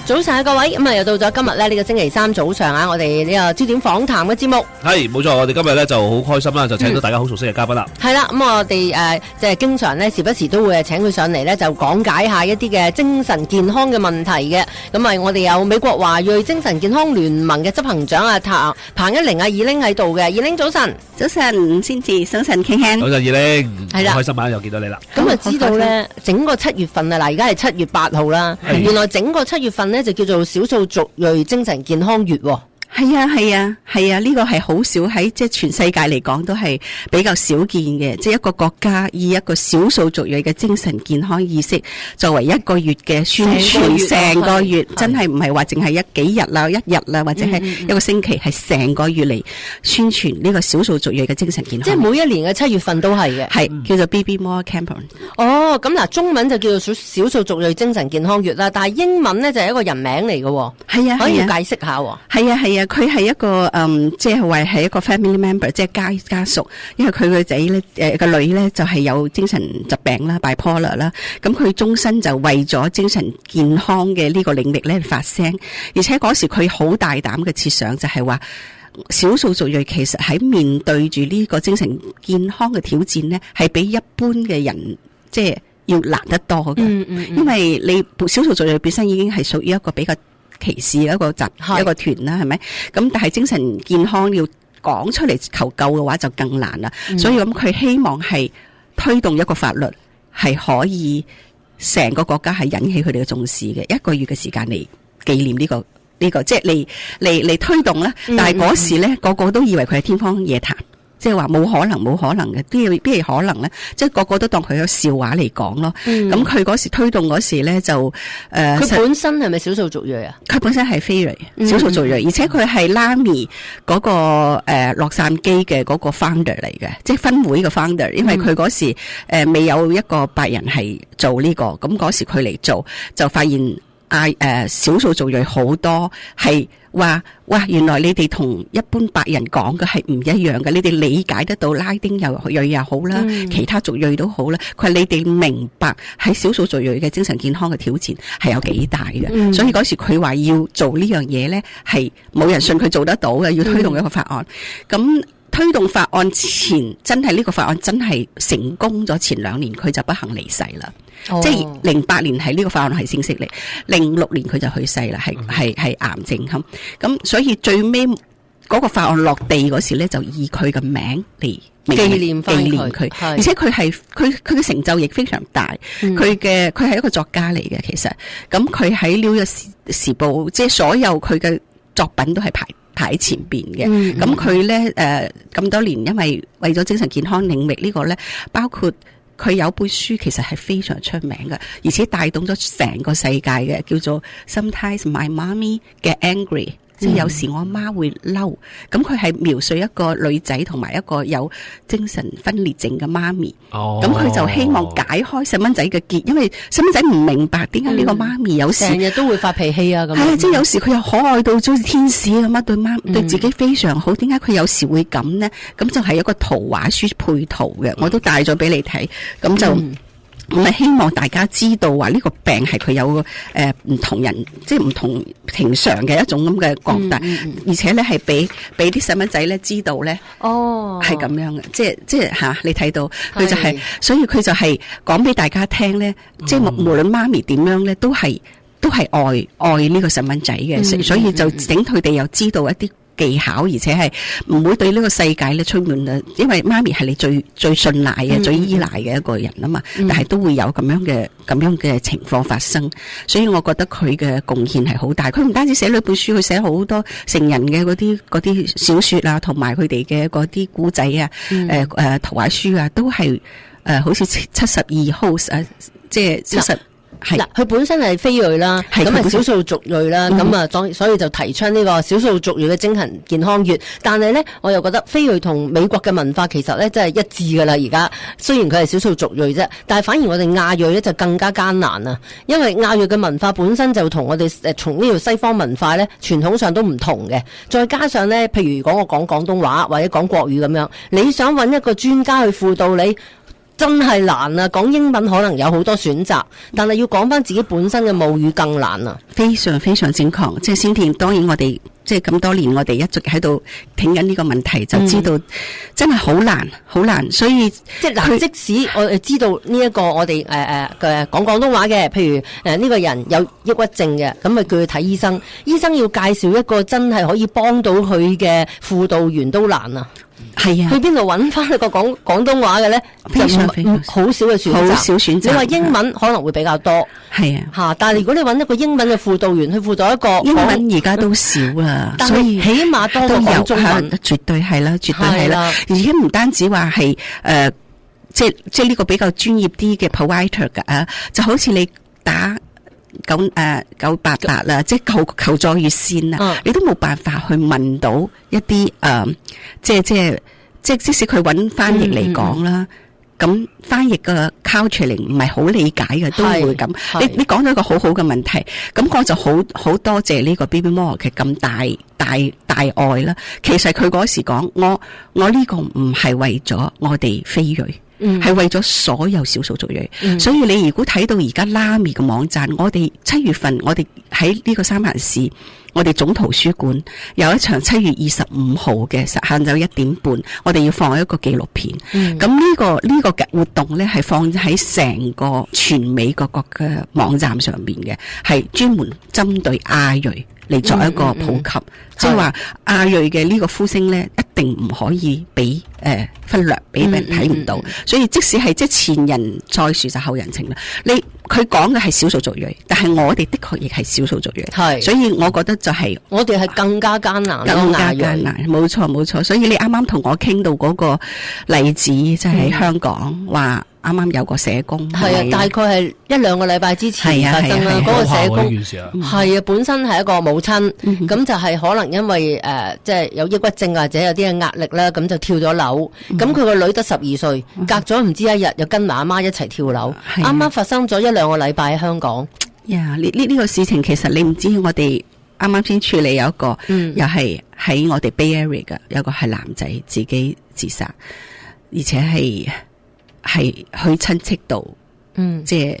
早晨啊，各位，咁又到咗今日咧呢個星期三早上啊，我哋呢個焦點訪談嘅節目係冇錯，我哋今日咧就好開心啦，就請到大家好熟悉嘅嘉賓啦。係啦，咁我哋即係經常咧時不時都會請佢上嚟咧，就講解下一啲嘅精神健康嘅問題嘅。咁啊，我哋有美國華裔精神健康聯盟嘅執行長啊彭一玲啊二玲喺度嘅，二玲早晨。早晨，先至早晨傾傾。早晨，二玲，係啦，開心啊，又見到你啦。咁啊，知道咧整個7月份啊，嗱，而家係7月8號啦，原來整個7月份咧就叫做少數族裔精神健康月。係啊，呢個係好少喺即係全世界嚟講都係比較少見嘅，即係一個國家以一個少數族裔嘅精神健康意識作為1個月嘅宣傳，成個月真係唔係話淨係幾日啦、1日啦，或者係一個星期，係成個月嚟宣傳呢個少數族裔嘅精神健康。即係每一年嘅7月份都係嘅，係叫做 BB More Campaign。哦，咁嗱，中文就叫做少數族裔精神健康月啦，但係英文咧就係一個人名嚟嘅。係啊，可以解釋下。係啊，佢係一個即係話係一個 family member， 即係家屬，因為佢個仔咧個女咧就係有精神疾病啦 bipolar 啦，咁佢終身就為咗精神健康嘅呢個領域咧發聲，而且嗰時佢好大膽嘅設想就係話少數族裔其實喺面對住呢個精神健康嘅挑戰咧，係比一般嘅人即係要難得多嘅。因為你少數族裔本身已經係屬於一個比較歧視一個團啦，係咪？咁但係精神健康要講出嚟求救嘅話就更難啦。所以咁佢希望係推動一個法律係可以成個國家係引起佢哋嘅重視嘅，1個月嘅時間嚟紀念呢個即係嚟推動啦。但係嗰時咧個個都以為佢係天方夜譚。即係話冇可能嘅，邊係可能咧？即係個個都當佢有笑話嚟講咯。咁佢嗰時推動嗰時咧就佢本身係咪少數族裔啊？佢本身係非裔，少數族裔，而且佢係拉米嗰個洛杉磯嘅嗰個 founder 嚟嘅，即係分會嘅 founder。因為佢嗰時未有一個白人係做呢個，咁嗰時佢嚟做就發現少數族裔好多係話哇，原來你哋同一般白人講嘅係唔一樣嘅，你哋理解得到拉丁裔又好啦，其他族裔都好啦。佢話你哋明白喺少數族裔嘅精神健康嘅挑戰係有幾大嘅，所以嗰時佢話要做呢樣嘢咧，係冇人信佢做得到嘅，要推動一個法案。咁推動法案前，真係呢個法案真係成功咗，前2年佢就不幸離世啦。即係08年係呢個法案係正式嚟，06年佢就去世啦，係癌症咁所以最尾嗰個法案落地嗰時咧，就以佢嘅名嚟紀念佢，而且佢嘅成就亦非常大。佢係一個作家嚟嘅，其實咁佢喺紐約時報，即係所有佢嘅作品都係排喺前邊嘅。咁佢咧咁多年，因為咗精神健康領域呢個咧，包括佢有本書其實係非常出名嘅，而且帶動咗成個世界嘅，叫做 Sometimes My Mommy Get Angry，即係有時我媽會嬲。咁佢係描述一個女仔同埋一個有精神分裂症嘅媽咪。咁佢就希望解開細蚊仔嘅結，因為細蚊仔唔明白點解呢個媽咪有時成日都會發脾氣啊咁。係即係有時佢又可愛到好似天使咁啊，對自己非常好。點解佢有時會咁呢？咁就係一個圖畫書配圖嘅，我都帶咗俾你睇。咁就我係希望大家知道話呢個病係佢有唔同人，即係唔同平常嘅一種咁嘅覺得，而且咧係俾啲細蚊仔咧知道咧，係咁樣嘅，即係吓你睇到佢就係，所以佢就係講俾大家聽咧，即係無論媽咪點樣咧，都係愛呢個細蚊仔嘅，所以就整佢哋又知道一啲技巧，而且係唔會對呢個世界咧充滿啊，因為媽咪係你最信賴嘅、最依賴嘅一個人啊嘛，但係都會有咁樣嘅情況發生，所以我覺得佢嘅貢獻係好大。佢唔單止寫呢本書，佢寫好多成人嘅嗰啲小說啊，同埋佢哋嘅嗰啲古仔啊，圖畫書啊，都係好似72 house 啊，即係70。嗱，佢本身係非裔啦，咁係少數族裔啦，咁啊，所以就提倡呢個少數族裔嘅精神健康月。但係咧，我又覺得非裔同美國嘅文化其實咧真係一致噶啦。而家雖然佢係少數族裔啫，但係反而我哋亞裔咧就更加艱難啊。因為亞裔嘅文化本身就同我哋從呢條西方文化咧傳統上都唔同嘅，再加上咧，譬如講我講廣東話或者講國語咁樣，你想揾一個專家去輔導你。真係難啊！講英文可能有好多選擇，但係要講翻自己本身嘅母語更難啊！非常非常正確，即係先田。當然我哋即係咁多年，我哋一直喺度聽緊呢個問題，就知道真係好難，好難。所以即係嗱，即使我哋知道呢一個我哋嘅講廣東話嘅，譬如呢個人有抑鬱症嘅，咁咪叫佢睇醫生，醫生要介紹一個真係可以幫到佢嘅輔導員都難啊！係啊，去邊度揾翻一個講廣東話嘅咧？非常非常好少嘅選擇，好少選擇。你話英文可能會比較多，係啊嚇。但係如果你揾一個英文嘅輔導員去輔導一個英文而家都少啦，但所以起碼多過講中文，絕對係啦，絕對係啦。而且唔單止話係即係呢個比較專業啲嘅 provider 㗎，就好似你打988啦，即係求助熱線啊，你都冇辦法去問到一啲即使佢揾翻譯嚟講啦，咁翻譯嘅 culture 唔係好理解嘅，都會咁。你講咗一個好好嘅問題，咁我就好多謝呢個 Baby More 嘅咁大愛啦。其實佢嗰時講，我呢個唔係為咗我哋非裔。係為咗所有少數族裔，所以你如果睇到而家拉米嘅網站，我哋7月份我哋喺呢個三藩市，我哋總圖書館有一場7月25號嘅下晝1點半，我哋要放一個紀錄片。咁呢個嘅活動咧係放喺成個全美各國嘅網站上邊嘅，係專門針對亞裔嚟作一個普及，即係話亞裔嘅呢個呼聲咧，一定唔可以俾忽略，俾人睇唔到。所以即使係即係前人栽樹就後人乘啦。佢講嘅係少數族裔，但係我哋的確亦係少數族裔，所以我覺得就係我哋係更加艱難，更加艱難，冇錯冇錯。所以你啱啱同我傾到嗰個例子，即係喺香港話。啱啱有個社工，係啊，大概係1-2個禮拜之前發生啦。嗰個社工係啊，本身係一個母親，咁就係可能因為即係有抑鬱症或者有啲嘅壓力啦，咁就跳咗樓。咁佢個女得12歲，隔咗唔知一日又跟埋阿媽一齊跳樓。啱啱發生咗1-2個禮拜喺香港。呀，呢個事情其實你唔知，我哋啱啱先處理有一個，又係喺我哋 Bay Area 嘅，有個係男仔自己自殺，而且係去親戚度，即係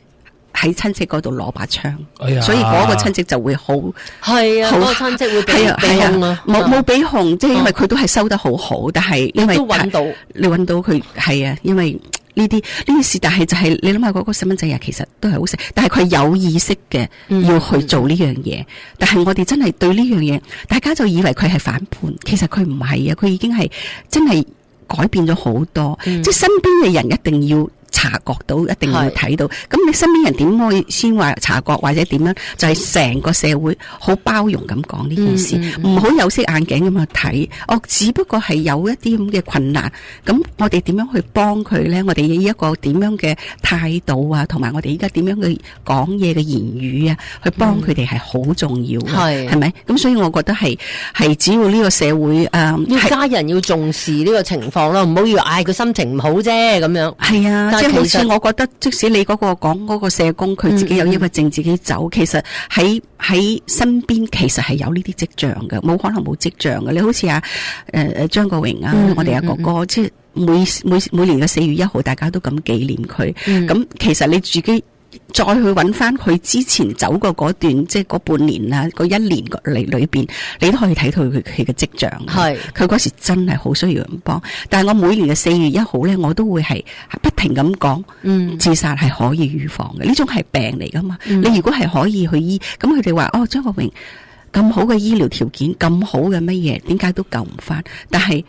喺親戚嗰度攞把槍，所以嗰個親戚就會好係啊，嗰個親戚會被控啊，冇俾控，即係因為佢都係收得好好，但係因為都揾到，你揾到佢係啊，因為呢啲事，但係就係你諗下嗰個細蚊仔啊，其實都係好食，但係佢有意識嘅要去做呢樣嘢，但係我哋真係對呢樣嘢，大家就以為佢係反叛，其實佢唔係啊，佢已經係真係。改變咗好多，即係身邊嘅人一定要察覺到，一定要睇到。咁你身邊人點可以先話察覺或者點樣？就係成個社會好包容咁講呢件事，唔好有色眼鏡咁去睇。只不過係有一啲咁嘅困難，咁我哋點樣去幫佢咧？我哋以一個點樣嘅態度啊，同埋我哋而家點樣嘅講嘢嘅言語啊，去幫佢哋係好重要嘅，係咪？咁所以我覺得係只要呢個社會要家人要重視呢個情況咯，唔好以為佢心情唔好啫咁樣。係啊。即係好似我覺得，即使你講嗰個社工，佢自己有抑鬱症自己走，其實喺身邊其實係有呢啲跡象嘅，冇可能冇跡象嘅。你好似張國榮啊，我哋阿哥哥，即係每年嘅4月1號，大家都咁紀念佢。咁其實你自己再去揾翻佢之前走過嗰段，即係嗰半年啊，嗰1年裏邊，你都可以睇到佢嘅跡象。係佢嗰時真係好需要人幫。但係我每年嘅4月1號咧，我都會係不停咁講，自殺係可以預防嘅，呢種係病嚟噶嘛。你如果係可以去醫，咁佢哋話張國榮咁好嘅醫療條件，咁好嘅乜嘢，點解都救唔翻？但係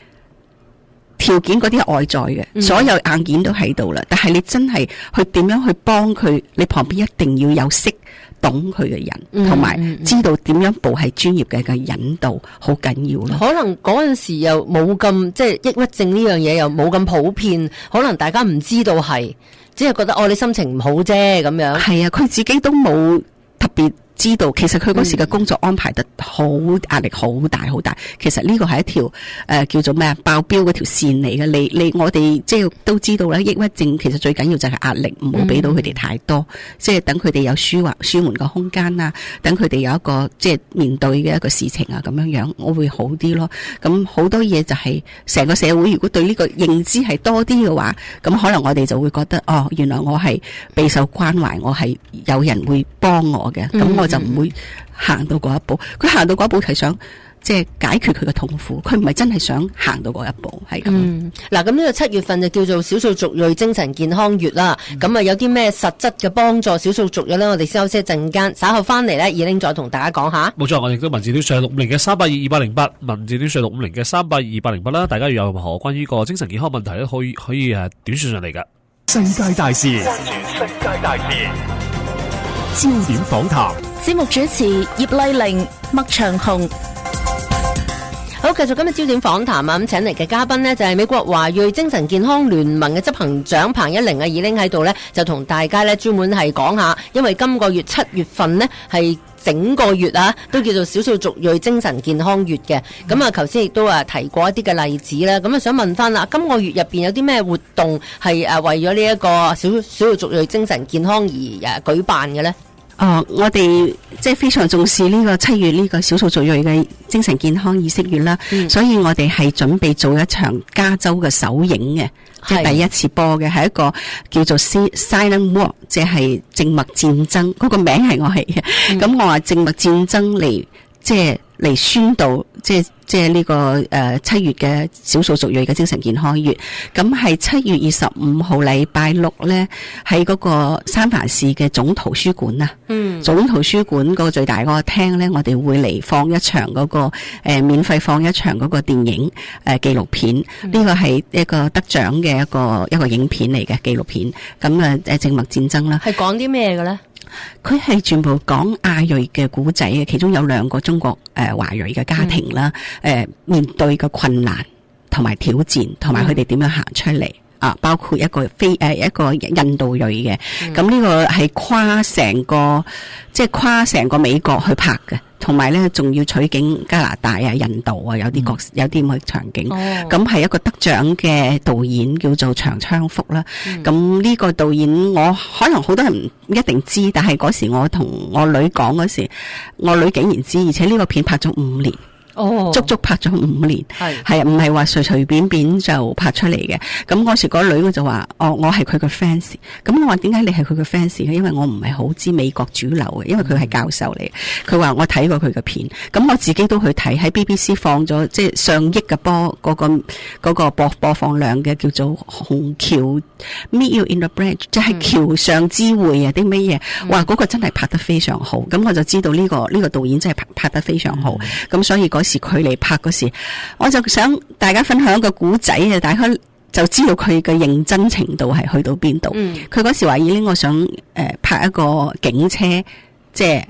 條件嗰啲外在嘅，所有硬件都喺度啦。但係你真係去點樣去幫佢？你旁邊一定要有識懂佢嘅人，同埋知道點樣步係專業嘅引導，好緊要咯。可能嗰陣時又冇咁，即係抑鬱症呢樣嘢又冇咁普遍，可能大家唔知道係，只係覺得你心情唔好啫咁樣。係啊，佢自己都冇特別知道其實佢嗰時嘅工作安排得好壓力好大好大，其實呢個係一條叫做咩啊爆標嗰條線嚟嘅。你我哋即係都知道咧，抑鬱症其實最緊要就係壓力，唔好俾到佢哋太多，即係等佢哋有舒緩嘅空間啊，等佢哋有一個即係面對嘅一個事情啊，咁樣樣我會好啲咯。咁好多嘢就係成個社會如果對呢個認知係多啲嘅話，咁可能我哋就會覺得哦，原來我係備受關懷，我係有人會幫我嘅，咁我就唔會行到嗰一步。佢行到嗰一步係想即係解決佢嘅痛苦，佢唔係真係想行到嗰一步，係咁。嗱，咁呢個7月份就叫做少數族裔精神健康月啦。咁啊有啲咩實質嘅幫助少數族裔咧？我哋先休息一陣間，稍後翻嚟咧，以玲再同大家講下。冇錯，我亦都文字端上650嘅382-2808，文字端上650嘅382-2808啦。大家有任何關於個精神健康問題咧，可以短信上嚟噶。世界大事，關注世界大事，焦點訪談。節目主持葉麗玲、麥長虹。好，繼續今日焦點訪談啊！咁請嚟嘅嘉賓呢，就係美國華裔精神健康聯盟嘅執行長彭一玲啊，以玲喺度呢，就同大家呢專門係講下，因為今個月7月份呢，係整個月啊，都叫做少數族裔精神健康月嘅。咁啊，頭先亦都提過一啲嘅例子啦。咁啊，想問翻啦，今個月入邊有啲咩活動係為咗呢一個少數族裔精神健康而舉辦嘅呢？我哋即係非常重視呢個7月呢個少數族裔嘅精神健康意識月啦，所以我哋係準備做一場加州嘅首映嘅，即係第一次播嘅，係一個叫做 Silent War， 即係靜默戰爭，嗰個名係我係嘅。咁我話靜默戰爭嚟，即係嚟宣導，即係呢個7月嘅少數族裔嘅精神健康月。咁係7月25號禮拜六咧，喺嗰個三藩市嘅總圖書館啊，總圖書館嗰個最大嗰個廳咧，我哋會嚟放一場嗰個免費放一場嗰個電影紀錄片。呢個係一個得獎嘅一個影片嚟嘅紀錄片。咁靜默戰爭啦，係講啲咩嘅咧？佢係全部講亞裔嘅古仔嘅，其中有2個中國華裔嘅家庭啦，面對嘅困難同埋挑戰，同埋佢哋點樣行出嚟啊！包括一個印度裔嘅，咁呢個係跨成個美國去拍嘅。同埋咧，仲要取景加拿大啊、印度啊，有啲咁嘅場景。咁係一個得獎嘅導演叫做長昌福啦。咁呢個導演我可能好多人唔一定知，但係嗰時我同我女講嗰時，我女竟然知，而且呢個片拍咗5年。足足拍咗5年，係唔係話隨隨便便就拍出嚟嘅？咁嗰時嗰女我就話：我係佢嘅 fans。咁我話點解你係佢嘅 fans 咧？因為我唔係好知美國主流嘅，因為佢係教授嚟。佢話我睇過佢嘅片，咁我自己都去睇，喺 BBC 放咗即係上億嘅嗰個播放量嘅，叫做紅橋 Meet You in the Bridge， 即係橋上之會啊啲乜嘢。哇！嗰個真係拍得非常好，咁我就知道呢個導演真係拍得非常好。咁所以時佢嚟拍嗰時，我就想大家分享一個古仔啊，大家就知道佢嘅認真程度係去到邊度。佢嗰時話已經我想拍一個警車，即係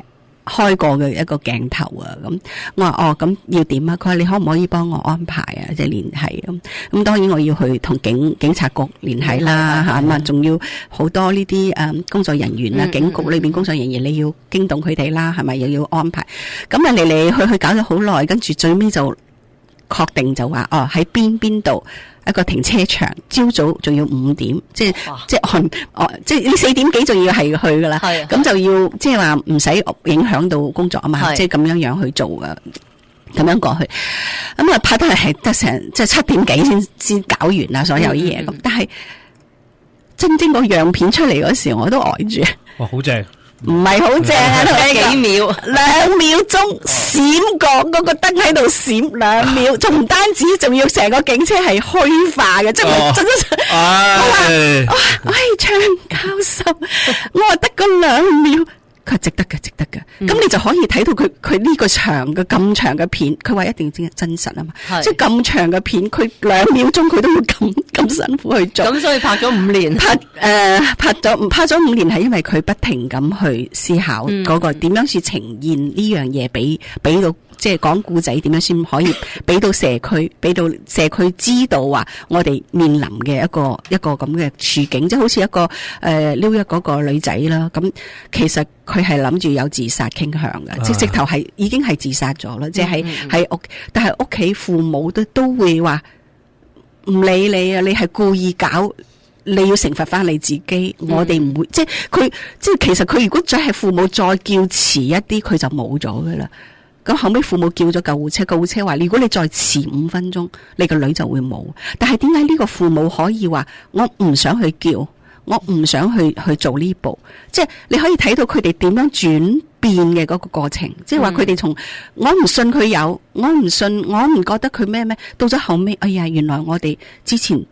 開過嘅一個鏡頭啊。咁我話咁要點啊？佢話你可唔可以幫我安排啊？即係聯繫咁當然我要去同警察局聯繫啦吓，咁仲要好多呢啲工作人員啦，警局裏邊工作人員你要驚動佢哋啦，係咪又要安排？咁嚟嚟去搞咗好耐，跟住最尾就確定就話喺邊度一個停車場，朝早仲要5點，即係你4點幾仲要係去噶啦，咁就要即係話唔使影響到工作啊嘛，即係咁樣去做噶。咁樣過去，咁啊拍得係得成即係7點幾先搞完啦，所有嘢咁。但係真正個樣片出嚟嗰時，我都呆住。哇，好正！唔係好正啊，幾秒2秒鐘閃過嗰個燈喺度閃2秒，仲唔單止，仲要成個警車係虛化嘅，即係我真係我話張教授，我話得個2秒。佢係值得嘅，咁你就可以睇到佢呢個咁長嘅片，佢話一定要真實啊嘛，即係咁長嘅片，佢2秒鐘佢都會咁辛苦去做，咁所以拍咗5年，拍咗5年係因為佢不停咁去思考嗰個點樣去呈現呢樣嘢俾到即係講故仔點樣先可以俾到社區，俾到社區知道話我哋面臨嘅一個咁嘅處境，即係好似一個New York嗰個女仔啦，咁其實佢係諗住有自殺傾向嘅，即係直頭係已經係自殺咗啦，即係喺屋，但係屋企父母都會話唔理你啊，你係故意搞。你要懲罰翻你自己，我哋唔會，即係其實佢如果再係父母再叫遲一啲，佢就冇咗噶啦。咁後尾父母叫咗救護車，救護車話如果你再遲5分鐘，你個女就會冇。但係點解呢個父母可以話我唔想去叫，我唔想去做呢步？即係你可以睇到佢哋點樣轉變嘅嗰個過程，即係話佢哋從我唔信佢有，我唔信，我唔覺得佢咩，到咗後尾，哎呀，原來我哋之前。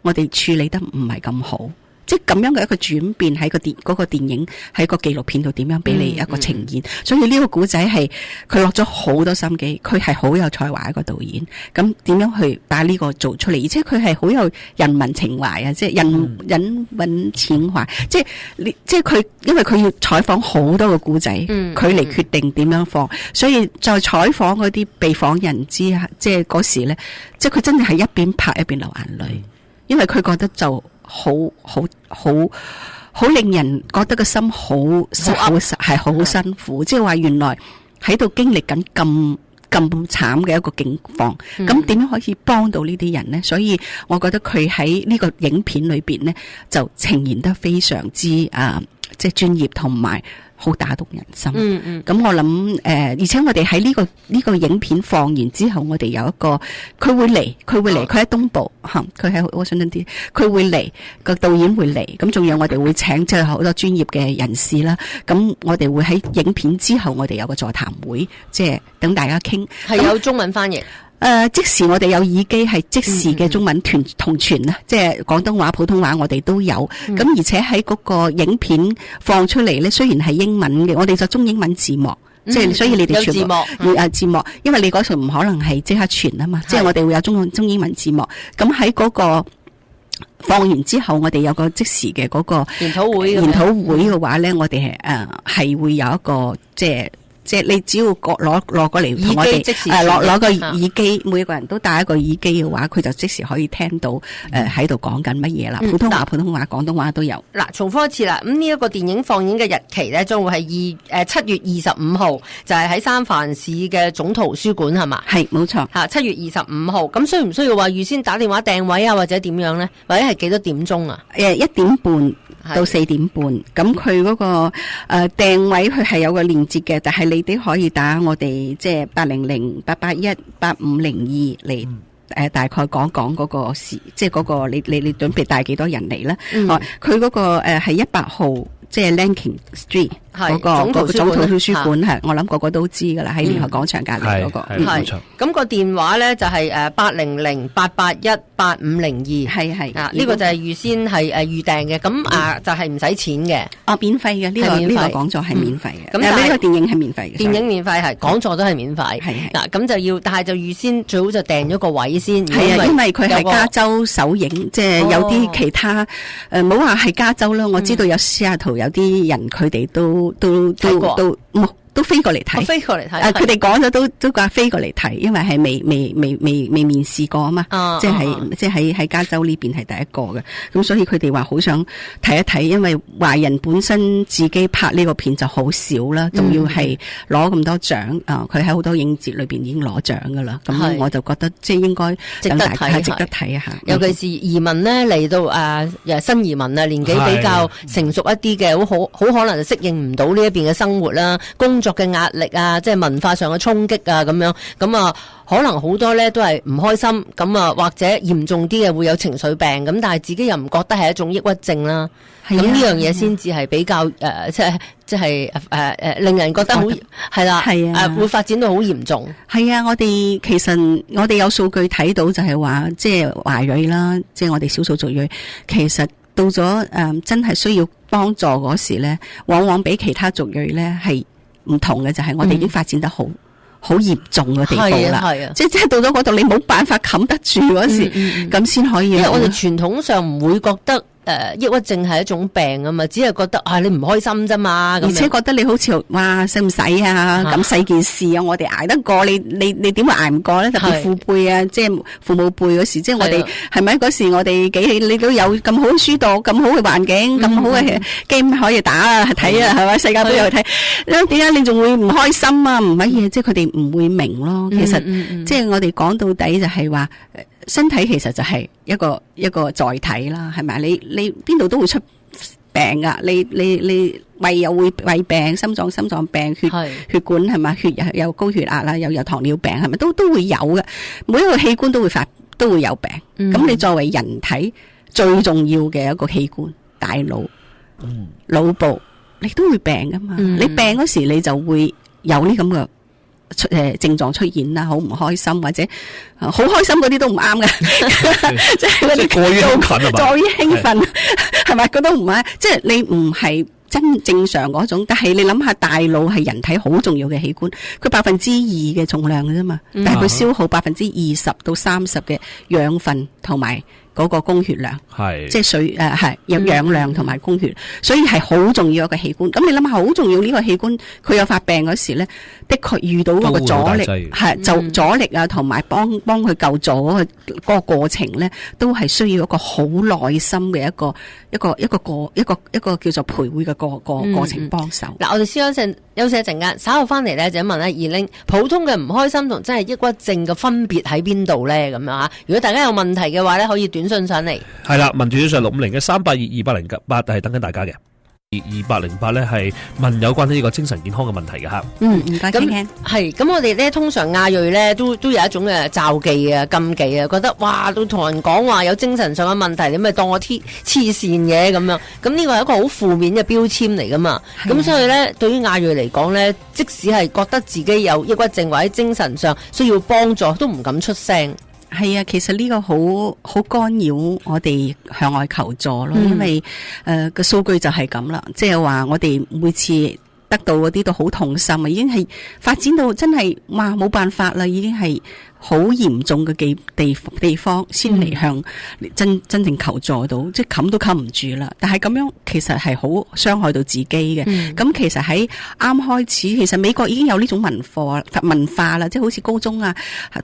我哋處理得唔係咁好，即係咁樣嘅一個轉變喺嗰個電影喺個紀錄片度點樣俾你一個呈現，所以呢個古仔係佢落咗好多心機，佢係好有才華一個導演，咁點樣去把呢個做出嚟，而且佢係好有人文情懷啊，即係人文情懷，即係佢因為佢要採訪好多個古仔，佢嚟決定點樣放，所以在採訪嗰啲被訪人之下，即係嗰時咧，即係佢真係係一邊拍一邊流眼淚。因為佢覺得就好令人覺得個心好係好辛苦，即係話原來喺度經歷緊咁慘嘅一個境況，咁點樣可以幫到呢啲人呢？所以我覺得佢喺呢個影片裏邊呢，就呈現得非常之即係專業同埋。好打動人心。咁我諗而且我哋喺呢個影片放完之後，我哋有一個佢會嚟，佢喺東部吓，佢喺我想啲，佢會嚟，個導演會嚟，咁仲有我哋會請即係好多專業嘅人士啦。咁我哋會喺影片之後，我哋有個座談會，即係等大家傾。係有中文翻譯。即時我哋有耳機係即時嘅中文同傳啊，即係廣東話、普通話我哋都有。咁而且喺嗰個影片放出嚟咧，雖然係英文嘅，我哋就中英文字幕，即係所以你哋全部有字幕，因為你嗰時唔可能係即刻傳啊嘛，即係我哋會有中英文字幕。咁喺嗰個放完之後，我哋有個即時嘅嗰個研討會嘅話咧，我哋係會有一個即係你只要攞過嚟同我哋攞個耳機，每一個人都帶一個耳機嘅話，佢就即時可以聽到喺度講緊乜嘢啦。普通話、廣東話都有。嗱，重複一次啦。咁呢一個電影放映嘅日期咧，將會係7月25號，就係喺三藩市嘅總圖書館係嘛？係，冇錯。7月25號。咁需唔需要話預先打電話訂位啊，或者點樣咧？或者係幾多點鐘啊？1點半到4點半。咁佢嗰個訂位佢係有個連接嘅，但係你哋可以打我哋即係800-881-8502嚟大概講嗰個時，即係嗰個你準備帶幾多人嚟咧？佢嗰個係100號。即係 Lanking Street 嗰個總圖書館係，我諗個個都知噶啦，喺聯合廣場隔離嗰個。係咁個電話咧就係800-881-8502。係呢個就係預先係預訂嘅，咁就係唔使錢嘅。免費嘅呢個講座係免費嘅。咁呢個電影係免費嘅。電影免費係，講座都係免費。係嗱，咁就要，但係就預先最好就訂咗個位先。係啊，因為佢係加州首映，即係有啲其他唔好話係加州啦，我知道有西雅圖有啲人佢哋都飛過嚟睇，佢哋講咗都話飛過嚟睇，因為係未面試過啊嘛，即係喺加州呢邊係第一個嘅，咁所以佢哋話好想睇一睇，因為華人本身自己拍呢個片就好少啦，仲要係攞咁多獎佢喺好多影節裏邊已經攞獎噶啦，咁我就覺得即係應該等大家值得睇一下，尤其是移民呢嚟到新移民啊，年紀比較成熟一啲嘅，好可能就適應唔到呢一邊嘅生活啦，工作嘅壓力啊，即係文化上嘅衝擊啊，咁樣咁可能好多咧都係唔開心，咁或者嚴重啲嘅會有情緒病，咁但係自己又唔覺得係一種抑鬱症啦。咁呢樣嘢先至係比較即係令人覺得好係啦，會發展到好嚴重。係啊，我哋其實我哋有數據睇到就係話，即係華裔啦，即係我哋少數族裔，其實到咗真係需要幫助嗰時咧，往往比其他族裔咧係唔同嘅，就係我哋已經發展得好嚴重嘅地步啦，即係到咗嗰度你冇辦法冚得住嗰時，咁先可以。我哋傳統上唔會覺得抑鬱症係一種病啊嘛，只係覺得你唔開心啫嘛，而且覺得你好似哇使唔使啊咁細件事啊，我哋捱得過，你點會捱唔過咧？特別父輩啊，即係父母輩嗰時，即係我哋係咪嗰時我哋你都有咁好嘅書讀，咁好嘅環境，咁好嘅 game 可以打啊睇啊，係咪世界盃又睇？點解你仲會唔開心啊？唔乜嘢？即係佢哋唔會明咯。其實即係我哋講到底就係話。身體其實就係一個載體啦，係咪？你邊度都會出病噶，你胃又會胃病，心臟病，血管係咪？血有高血壓啦，又有糖尿病係咪？都會有嘅，每一個器官都會有病。咁你作為人體最重要嘅一個器官，大腦、腦部，你都會病噶嘛？你病嗰時你就會有呢咁嘅。症狀出現啦，好唔開心或者好開心嗰啲都唔啱嘅，即係嗰啲過於興奮係嘛？過於興奮係咪？嗰都唔啱，即係你唔係真正常嗰種。但係你諗下，大腦係人體好重要嘅器官，佢2%嘅重量嘅啫嘛，但係佢消耗20%到30%嘅養分同埋。嗰個供血量係即係水係有氧量同埋供血，所以係好重要一個器官。咁你諗下，好重要呢個器官，佢有發病嗰時咧，的確遇到嗰個阻力係就阻力啊，同埋幫佢救助嗰個過程咧，都係需要一個好耐心嘅一個叫做陪會嘅過程幫手。嗱，我哋休息一陣間，稍後翻嚟咧就問咧，Elaine，普通嘅唔開心同真係抑鬱症嘅分別喺邊度咧？咁樣啊，如果大家有問題嘅話咧，可以短信上嚟。係啦，民主上650嘅3822808係等緊大家嘅。2808咧係問有關呢個精神健康嘅問題嘅吓。唔該，咁我哋咧通常亞裔咧都有一種嘅罩忌啊、禁忌啊，覺得哇都同人講話有精神上嘅問題，你咪當我黐線嘅咁樣。咁呢個係一個好負面嘅標籤嚟噶嘛。咁所以咧，對於亞裔嚟講咧，即使係覺得自己有抑鬱症或者精神上需要幫助，都唔敢出聲。係啊，其實呢個好干擾我哋向外求助咯，因為個數據就係咁啦，即係話我哋每次得到嗰啲都好痛心啊，已經係發展到真係哇冇辦法啦，已經係好嚴重嘅地方先嚟向真正求助到，即係冚都冚唔住啦。但係咁樣其實係好傷害到自己嘅。咁其實喺啱開始，其實美國已經有呢種文化啦，即係好似高中啊，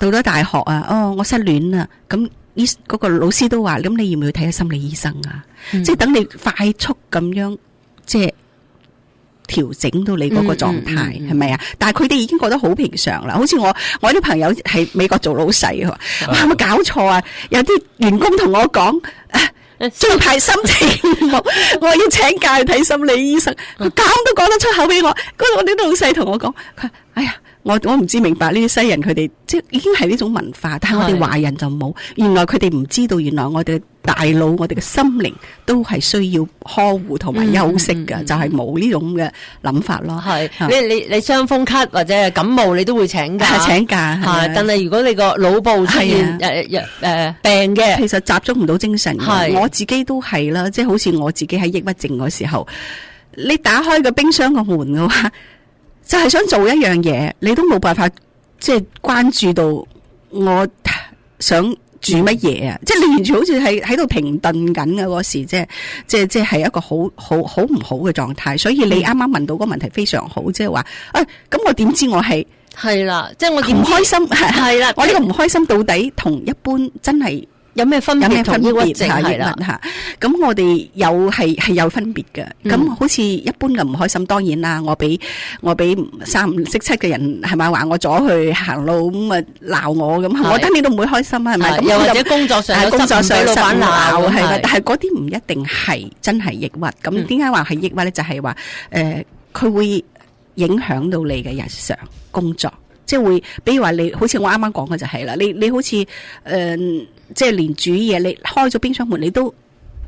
到咗大學啊，我失戀啦，咁嗰個老師都話，咁你要唔要睇下心理醫生啊？即係等你快速咁樣即係調整到你嗰個狀態，係咪啊？但係佢哋已經覺得好平常啦。好似我啲朋友喺美國做老細，佢話有冇搞錯啊？有啲員工同我講，最排心情唔好，我要請假去睇心理醫生。佢咁都講得出口俾我。嗰我啲老細同我講，佢話哎呀，我唔知明白呢啲西人佢哋即係已經係呢種文化，但係我哋華人就冇。原來佢哋唔知道，原來我哋大腦、我哋嘅心靈都係需要呵護同埋休息㗎，就係冇呢種嘅諗法咯。係你傷風咳或者感冒，你都會請假。請假係，但係如果你個腦部出現病嘅，其實集中唔到精神嘅。我自己都係啦，即係好似我自己喺抑鬱症嗰時候，你打開個冰箱個門嘅話，就係想做一樣嘢，你都冇辦法即係關注到我想住乜嘢啊！即係你完全好似係喺度停頓緊嘅嗰時，即係一個好唔好嘅狀態。所以你啱啱問到個問題非常好，即係話咁我點知我係啦？即係我點唔開心係啦？我呢個唔開心到底同一般真係有咩分別？同抑鬱症係啦吓，咁我哋係有分別嘅。咁好似一般嘅唔開心，當然啦，我俾3、5、6、7嘅人係咪話我阻去行路咁啊鬧我咁，我覺得你都唔會開心啊，係咪？咁又或者工作上俾老闆鬧係啦，但係嗰啲唔一定係真係抑鬱。咁點解話係抑鬱咧？就係話佢會影響到你嘅日常工作，即係會，比如話你好似我啱啱講嘅就係啦，你好似即係連煮嘢，你開咗冰箱門，你都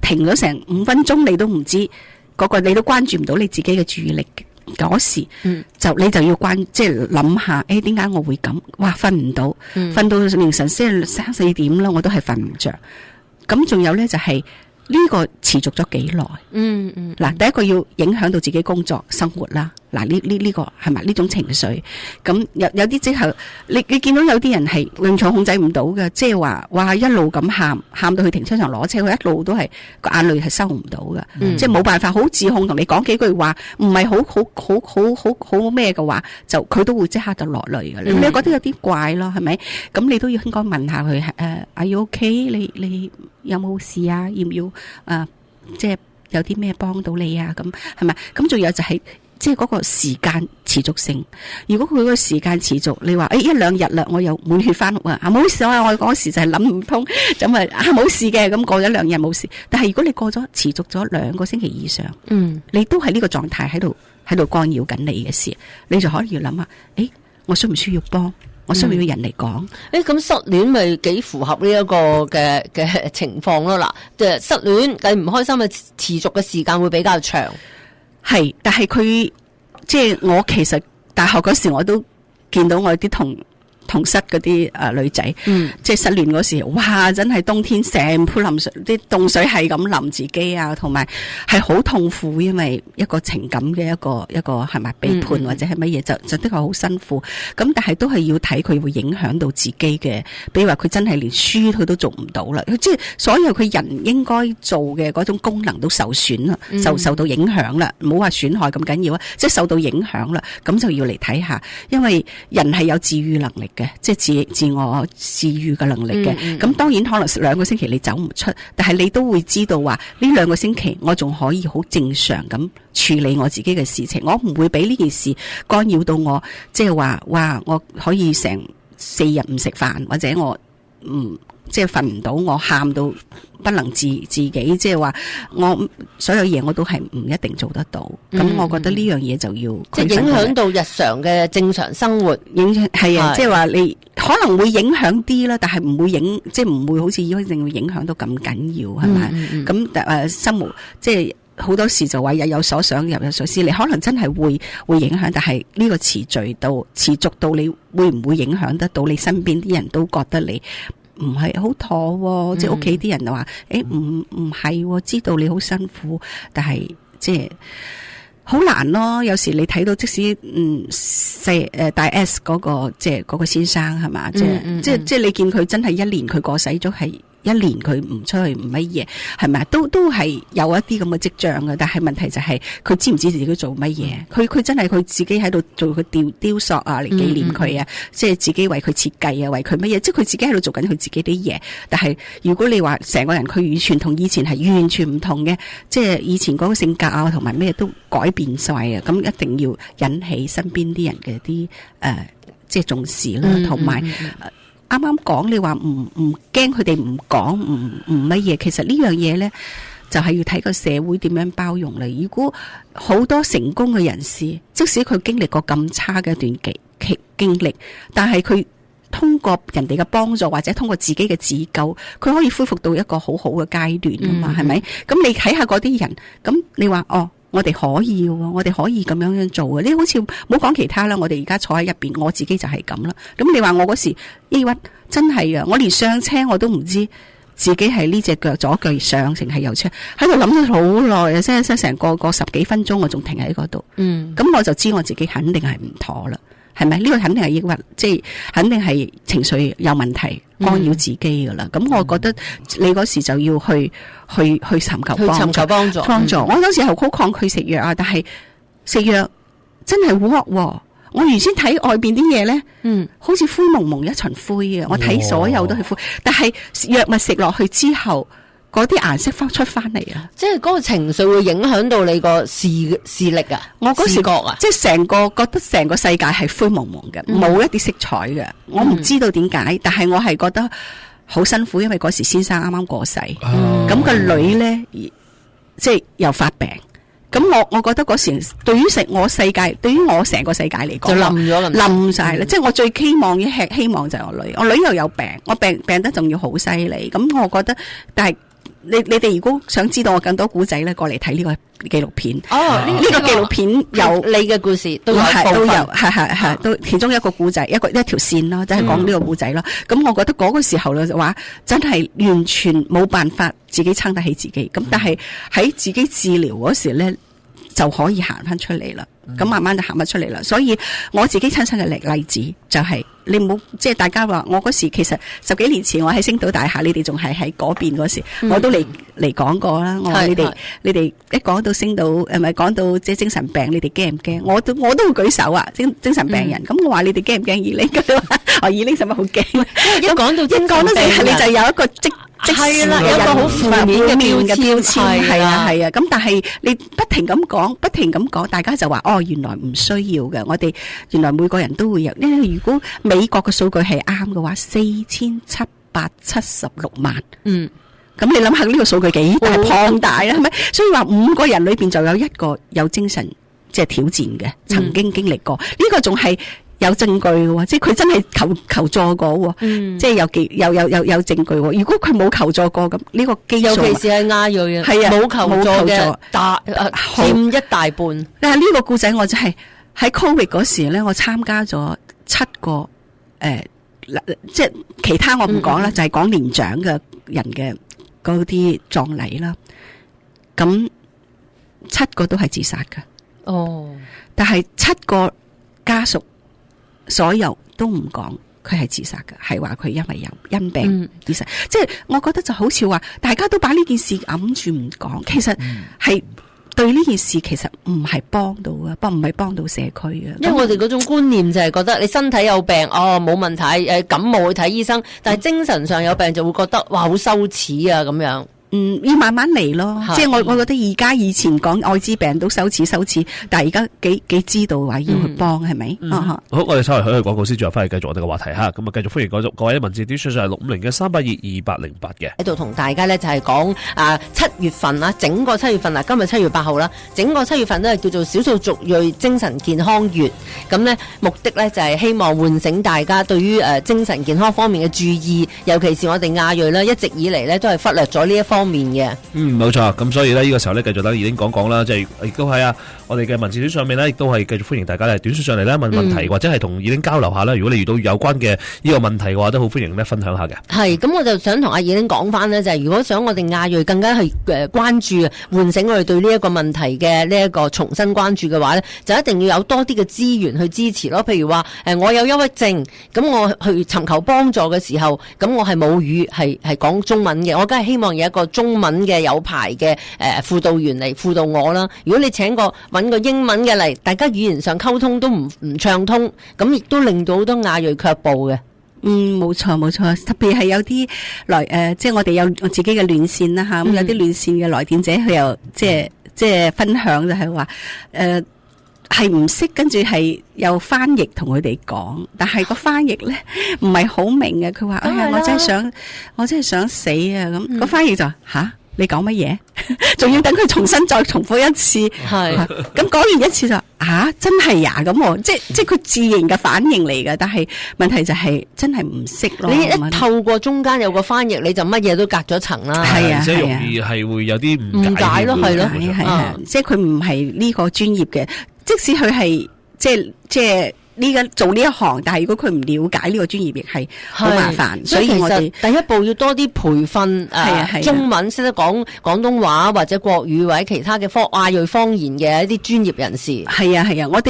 停咗成5分鐘，你都唔知嗰個，你都關注唔到你自己嘅注意力嗰時，你就要即係諗下，點解我會咁？哇，瞓唔到，瞓到凌晨3、4點啦，我都係瞓唔着。咁仲有咧就係呢個持續咗幾耐？嗱，第一個要影響到自己工作生活啦。嗱呢個係咪呢種情緒？咁有啲即係你見到有啲人係完全控制唔到嘅，即係話哇一路咁喊到去停車場攞車，佢一路都係個眼淚係收唔到嘅，即係冇辦法好自控同你講幾句話，唔係好咩嘅話，就佢都會即刻就落淚嘅。你覺得有啲怪咯，係咪？咁你都要應該問下佢Are you okay？你有冇事啊？要唔要即係有啲咩幫到你啊？咁係咪？咁仲有就係即係嗰個時間持續性。如果佢個時間持續，你話一兩日啦，我又滿血翻啊，冇事啊！我嗰時就係諗唔通，咁冇事嘅。咁過咗兩日冇事，但係如果你過咗持續咗2個星期以上，你都係呢個狀態喺度干擾緊你嘅事，你就可以諗下，我需唔需要幫？我需要人嚟講，咁失戀咪幾符合呢一個嘅情況咯？嗱，即係失戀計唔開心嘅持續嘅時間會比較長，係，但係佢即係我其實大學嗰時我都見到我啲同室嗰啲女仔，即係失戀嗰時，哇！真係冬天成杯淋水，啲凍水係咁淋自己啊，同埋係好痛苦，因為一個情感嘅一個係咪背叛或者係乜嘢，就的確好辛苦。咁但係都係要睇佢會影響到自己嘅，比如話佢真係連書佢都做唔到啦，即係所有佢人應該做嘅嗰種功能都受損啦，受到影響啦，唔好話損害咁緊要啊，即係受到影響啦，咁就要嚟睇下，因為人係有治癒能力嘅。即係自我治癒嘅能力嘅，咁當然可能2個星期你走唔出，但係你都會知道話呢2個星期我仲可以好正常咁處理我自己嘅事情，我唔會俾呢件事干擾到我，即係話哇我可以成4日唔食飯，或者我即係瞓唔到，我喊到不能自己，即係話我所有嘢我都係唔一定做得到。咁我覺得呢樣嘢就要即係影響到日常嘅正常生活，係啊，即係話你可能會影響啲啦，但係唔會即係唔會好似抑鬱症會影響到咁緊要，係咪？咁生活即係好多時就話日有所想，夜有所思，你可能真係會影響，但係呢個持續到你會唔會影響得到你身邊啲人都覺得你唔係好妥，即係屋企啲人就話，唔係，知道你好辛苦，但係即係好難咯。有時你睇到即使大 S 嗰個即係嗰個先生係嘛，即係你見佢真係1年佢過世咗係。1年佢唔出去唔乜嘢，係咪都係有一啲咁嘅跡象嘅，但係問題就係佢知唔知自己做乜嘢？佢真係佢自己喺度做佢雕塑啊，嚟紀念佢啊，即係自己為佢設計啊，為佢乜嘢？即係佢自己喺度做緊佢自己啲嘢。但係如果你話成個人佢完全同以前係完全唔同嘅，即係以前嗰個性格啊，同埋咩都改變晒啊，咁一定要引起身邊啲人嘅啲即係重視啦，同埋。啱啱講你話唔驚佢哋唔講唔乜嘢，其實呢樣嘢呢，就係要睇個社會點樣包容啦。如果好多成功嘅人士，即使佢經歷過咁差嘅一段經歷，但係佢通過人哋嘅幫助或者通過自己嘅自救，佢可以恢復到一個好好嘅階段啊嘛，係咪？咁你睇下嗰啲人，咁你話我哋可以喎，我哋可以咁樣做嘅。你好似唔好講其他啦，我哋而家坐喺入邊，我自己就係咁啦。咁你話我嗰時抑鬱真係啊，我連上車我都唔知自己係呢隻腳左腳上定係右車，喺度諗咗好耐啊，即係成個10幾分鐘，我仲停喺嗰度。咁我就知我自己肯定係唔妥啦，係咪？呢個肯定係抑鬱，即係肯定係情緒有問題，干擾自己噶啦。咁我覺得你嗰時就要去尋求幫助。我嗰時候好抗拒食藥啊，但係食藥真係 work 喎。我原先睇外邊啲嘢咧，好似灰蒙蒙一層灰嘅，我睇所有都係灰，但係藥物食落去之後，嗰啲顏色出翻嚟啊！即係嗰個情緒會影響到你個視力啊！我嗰時視覺啊，即係覺得成個世界係灰蒙蒙嘅，冇一啲色彩嘅。我唔知道點解，但係我係覺得好辛苦，因為嗰時先生啱啱過世，咁個女咧即係又發病。咁我覺得嗰時對於我成個世界嚟講就冧晒啦，即係我最希望就係我女又有病，我病得仲要好犀利。咁我覺得，但係你哋如果想知道我更多古仔咧，過嚟睇呢個紀錄片。呢個紀錄片有你嘅故事都有係都其中一個古仔，一條線咯，即係講呢個古仔咯。咁我覺得嗰個時候咧就話真係完全冇辦法自己撐得起自己。咁但係喺自己治療嗰時咧，就可以行翻出嚟啦。咁慢慢就行翻出嚟啦。所以我自己親身嘅例子就係、你唔好即係大家話我嗰時其實10幾年前我喺星島大廈，你哋仲係喺嗰邊嗰時，我都嚟講過啦。我話你哋一講到星島咪講到即係精神病，你哋驚唔驚？我都會舉手啊！精神病人咁我話你哋驚唔驚？2零佢話2零使乜好驚？一講到精神病人，你就有一個即係啦，有一個好負面嘅標籤，係啊。咁但係你不停咁講，大家就話原來唔需要嘅。我哋原來每個人都會有。因為如果美國嘅數據係啱嘅話，4776萬。咁你諗下呢個數據幾大龐大啦，係咪？所以話5個人裏邊就有一個有精神即係挑戰嘅，曾經經歷過。呢個仲係有證據嘅喎，即係佢真係求助過喎，即係有證據喎。如果佢冇求助過咁，呢個基數尤其是係亞裔啊，冇求助嘅佔一大半。但係呢個故仔我就係喺 Covid 嗰時咧，我參加咗7個即係其他我唔講啦，就係講年長嘅人嘅嗰啲葬禮啦。咁7個都係自殺㗎。但係7個家屬所有都唔講佢係自殺嘅，係話佢因為有因病自殺。即係我覺得就好似話，大家都把呢件事揞住唔講，其實係對呢件事其實唔係幫到嘅，唔係幫到社區嘅。因為我哋嗰種觀念就係覺得你身體有病冇問題，感冒去睇醫生，但係精神上有病就會覺得哇好羞恥啊咁樣。要慢慢嚟咯，即係我覺得以前講艾滋病都羞恥，但係而家幾知道話要去幫係咪？好，我哋稍為去廣告先，再翻嚟繼續我哋嘅話題吓。咁啊，繼續歡迎各位文字短信上係650嘅3822808嘅。喺度同大家咧就係講7月份啦，整個7月份今日7月8號啦，整個7月份都係叫做少數族裔精神健康月。咁呢目的咧就係希望喚醒大家對於精神健康方面嘅注意，尤其是我哋亞裔啦，一直以嚟咧都係忽略咗呢一方面嘅。冇錯。咁所以呢個時候咧，繼續等已經講啦，即係亦都係我哋嘅文字短上面咧，亦都係繼續歡迎大家咧短信上嚟咧問問題，或者係同已經交流下啦。如果你遇到有關嘅呢個問題嘅話，都好歡迎咧分享下嘅。係，咁我就想同阿已經講翻呢，就係如果想我哋亞裔更加去關注喚醒我哋對呢一個問題嘅呢一個重新關注嘅話呢，就一定要有多啲嘅資源去支持咯。譬如話我有憂鬱症，咁我去尋求幫助嘅時候，咁我係母語係講中文嘅，我梗係希望有一個中文嘅有牌嘅輔導員嚟輔導我啦。如果你揾個英文嘅嚟，大家語言上溝通都唔暢通，咁亦都令到好多亞裔卻步嘅。冇錯，特別係有啲即係我哋有我自己嘅連線啦吓，咁有啲連線嘅來電者佢又即係分享就係話係唔識，跟住係有翻譯同佢哋講，但係個翻譯咧唔係好明嘅。佢話我真係想死啊！咁個翻譯就你講乜嘢？仲要等佢重新再重複一次。係咁講完一次就真係呀咁，即係佢自然嘅反應嚟嘅。但係問題就係真係唔識咯。你一透過中間有個翻譯，你就乜嘢都隔咗層啦。係啊，即係容易係會有啲誤解咯，係咯，係即係佢唔係呢個專業嘅。即使佢係即係做呢一行，但係如果佢唔了解呢個專業，亦係好麻煩。所以我哋第一步要多啲培訓中文識得講廣東話或者國語或者其他嘅亞裔方言嘅一啲專業人士。係啊，我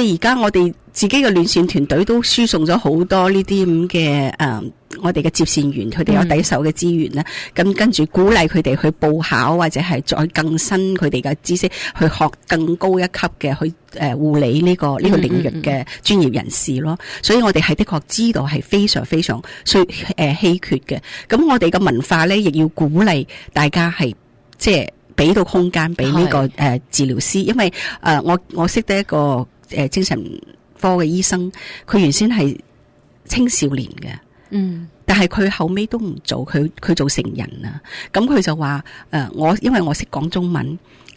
哋自己嘅聯線團隊都輸送咗好多呢啲咁嘅我哋嘅接線員，佢哋有第一手嘅資源啦。咁跟住鼓勵佢哋去報考，或者係再更新佢哋嘅知識，去學更高一級嘅去護理呢個領域嘅專業人士咯。所以我哋係的確知道係非常非常稀缺嘅。咁我哋嘅文化咧，亦要鼓勵大家係即係俾到空間俾呢個治療師，因為我識得一個精神科嘅醫生，佢原先係青少年嘅。但係佢後尾都唔做，佢做成人啦。咁佢就話因為我識講中文，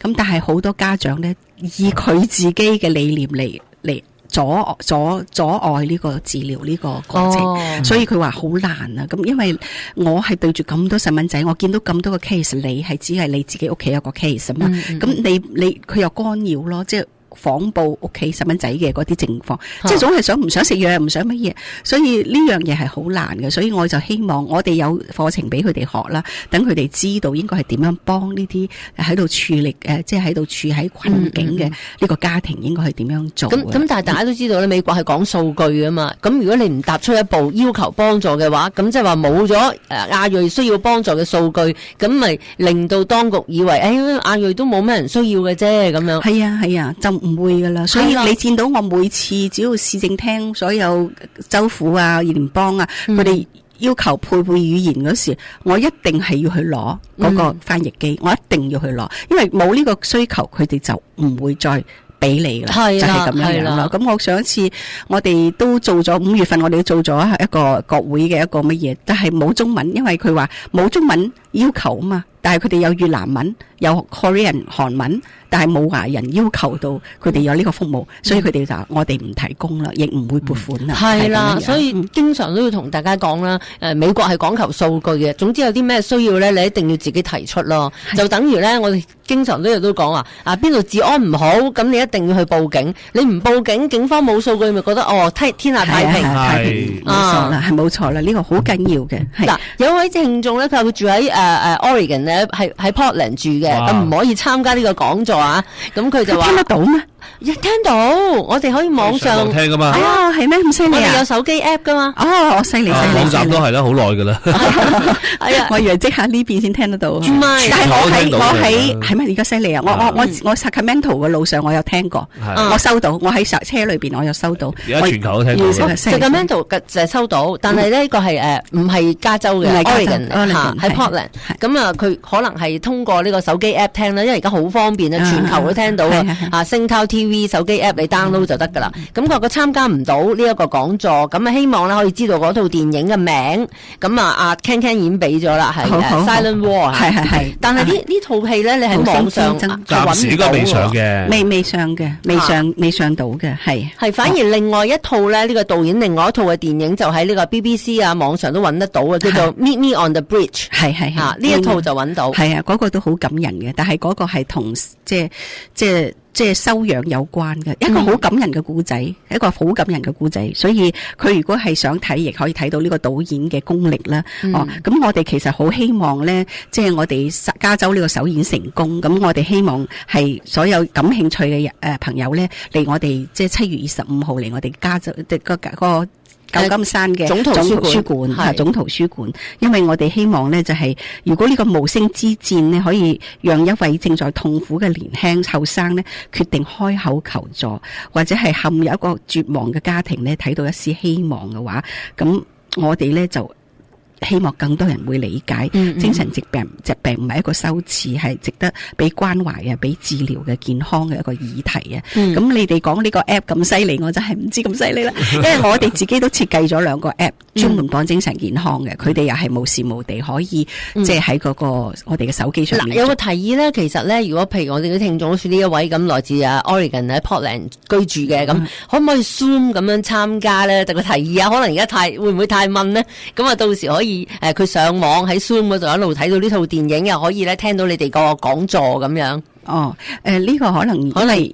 咁但係好多家長咧以佢自己嘅理念嚟阻礙呢個治療呢個過程，所以佢話好難啊。咁因為我係對住咁多細蚊仔，我見到咁多個 case， 你係只係你自己屋企有個 case 啊嘛。咁你佢又干擾咯，即係訪報屋企細蚊仔嘅嗰啲情況，即係總係想唔想食藥，唔想乜嘢，所以呢樣嘢係好難嘅。所以我就希望我哋有課程俾佢哋學啦，等佢哋知道應該係點樣幫呢啲喺度處理即係喺度處喺困境嘅呢個家庭應該係點樣做。咁但係大家都知道咧，美國係講數據噶嘛。咁如果你唔踏出一步要求幫助嘅話，咁即係話冇咗亞裔需要幫助嘅數據，咁咪令到當局以為亞裔都冇咩人需要嘅啫咁樣。係啊，就唔會噶啦。所以你見到我每次只要市政廳所有州府啊、聯邦啊，佢哋要求配備語言嗰時，我一定係要去攞嗰個翻譯機，我一定要去攞，因為冇呢個需求，佢哋就唔會再俾你啦，就係咁樣啦。咁我上一次我哋都做咗5月份，我哋都做咗一個國會嘅一個乜嘢，但係冇中文，因為佢話冇中文要求啊嘛。但係佢哋有越南文，有 Korean 韓文，但係冇華人要求到佢哋有呢個服務，所以佢哋就我哋唔提供啦，亦唔會撥款啦。係啦，所以經常都要同大家講啦。美國係講求數據嘅，總之有啲咩需要咧，你一定要自己提出咯。就等於咧，我哋經常都講話邊度治安唔好，咁你一定要去報警。你唔報警，警方冇數據，咪覺得天下太平。係冇錯啦，係冇錯啦，呢個好緊要嘅。嗱，有位聽眾咧，佢話佢住喺Oregon 咧，係喺 Portland 住嘅，咁唔可以參加呢個講座啊。咁佢就話聽得到咩？聽到，我哋可以網上聽噶嘛。係咩咁犀利啊？我哋有手機 app 噶嘛。我犀利。網站都係啦，好耐噶啦。係啊，我以為即刻呢邊先聽得到。唔係，但係我喺係咪而家犀利啊？我 Sacramento 嘅路上我有聽過，我收到，我喺車裏邊我有收到。而家全球都聽到。Sacramento 就係收到，但係呢個係唔係加州嘅 Oregon 喺 Portland。咁啊，佢可能係通過呢個手機 app 聽啦，因為而家好方便啊，全球都聽到啊。星濤 TV 手機 app 你 download 就得噶啦。咁佢參加唔到呢一個講座，咁啊希望咧可以知道嗰套電影嘅名。咁啊Ken Ken 已經俾咗啦，係 Silent War。係。但係呢套戲咧，你喺網上暫時都未上嘅，未上嘅，未上到嘅，係反而另外一套咧，呢個導演另外一套嘅電影就喺呢個 BBC 啊網上都揾得到嘅，叫做 Meet Me on the Bridge。係呢一套就揾到。係啊，嗰個都好感人嘅，但係嗰個係同即係修養有關嘅一個好感人嘅故仔，一個好感人嘅故仔。所以佢如果係想睇，亦可以睇到呢個導演嘅功力啦。咁我哋其實好希望咧，即係我哋加州呢個首演成功。咁我哋希望係所有感興趣嘅朋友咧嚟我哋即係7月25號嚟我哋加州個舊金山嘅總圖書館，因為我哋希望呢，就係如果呢個無聲之戰呢，可以讓一位正在痛苦嘅年輕後生呢決定開口求助，或者係陷入一個絕望嘅家庭呢睇到一絲希望嘅話，咁我哋呢就希望更多人會理解精神疾病唔係一個羞恥，係值得俾關懷啊，俾治療嘅健康嘅一個議題啊。咁你哋講呢個 app 咁犀利，我真係唔知咁犀利啦。因為我哋自己都設計咗2個 app 專門講精神健康嘅，佢哋又係無時無地可以即係喺嗰個我哋嘅手機上面。有個提議咧，其實咧，如果譬如我哋嘅聽眾好似呢一位咁來自Oregon 喺 Portland 居住嘅，咁可唔可以 Zoom 咁樣參加咧？就個提議啊，可能而家會唔會太問咧？咁啊，到時可以佢上網喺 Zoom 嗰度一路睇到呢套電影，又可以咧聽到你哋個講座咁樣。呢個可能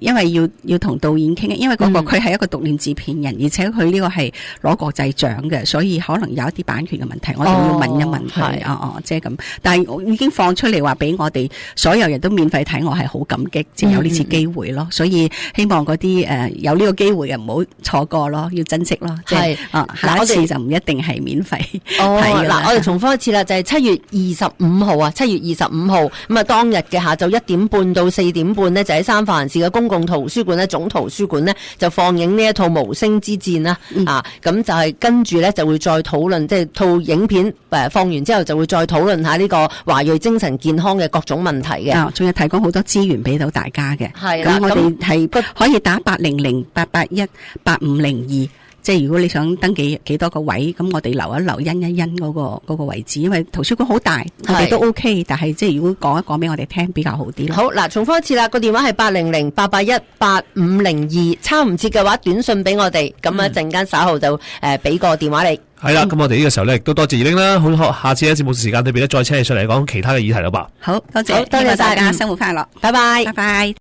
因為要同導演傾，因為嗰個佢係一個獨念自片人，而且佢呢個係攞國際獎嘅，所以可能有一啲版權嘅問題，我哋要問一問佢。即係咁。但係我已經放出嚟話俾我哋所有人都免費睇，我係好感激，即係有呢次機會咯。所以希望嗰啲有呢個機會嘅唔好錯過咯，要珍惜咯。係下一次就唔一定係免費。嗱，我哋重複一次啦，就係7月25號啊，7月25號咁啊，當日嘅下晝1點半到4點半呢，就喺三藩市嘅公共圖書館呢，總圖書館呢，就放映呢一套無聲之戰啦。咁就係跟住呢，就會再討論，即係套影片放完之後就會再討論下呢個華裔精神健康嘅各種問題嘅。仲有提供好多資源俾到大家嘅。係啦，咁我哋係可以打800-881-8502。即係如果你想登記幾多個位，咁我哋留一留因嗰個位置，因為圖書館好大，我哋都 OK， 但係即係如果講一講俾我哋聽比較好啲咯。好，嗱，重複一次啦，個電話係800-881-8502，抄唔切嘅話短信俾我哋，咁啊陣間稍後就俾個電話你。係啦，咁我哋呢個時候咧亦都多謝二玲啦，好，下次喺節目時間裏邊咧再請你上嚟講其他嘅議題啦噃。好多謝，多謝大家，生活快樂，拜拜，拜拜。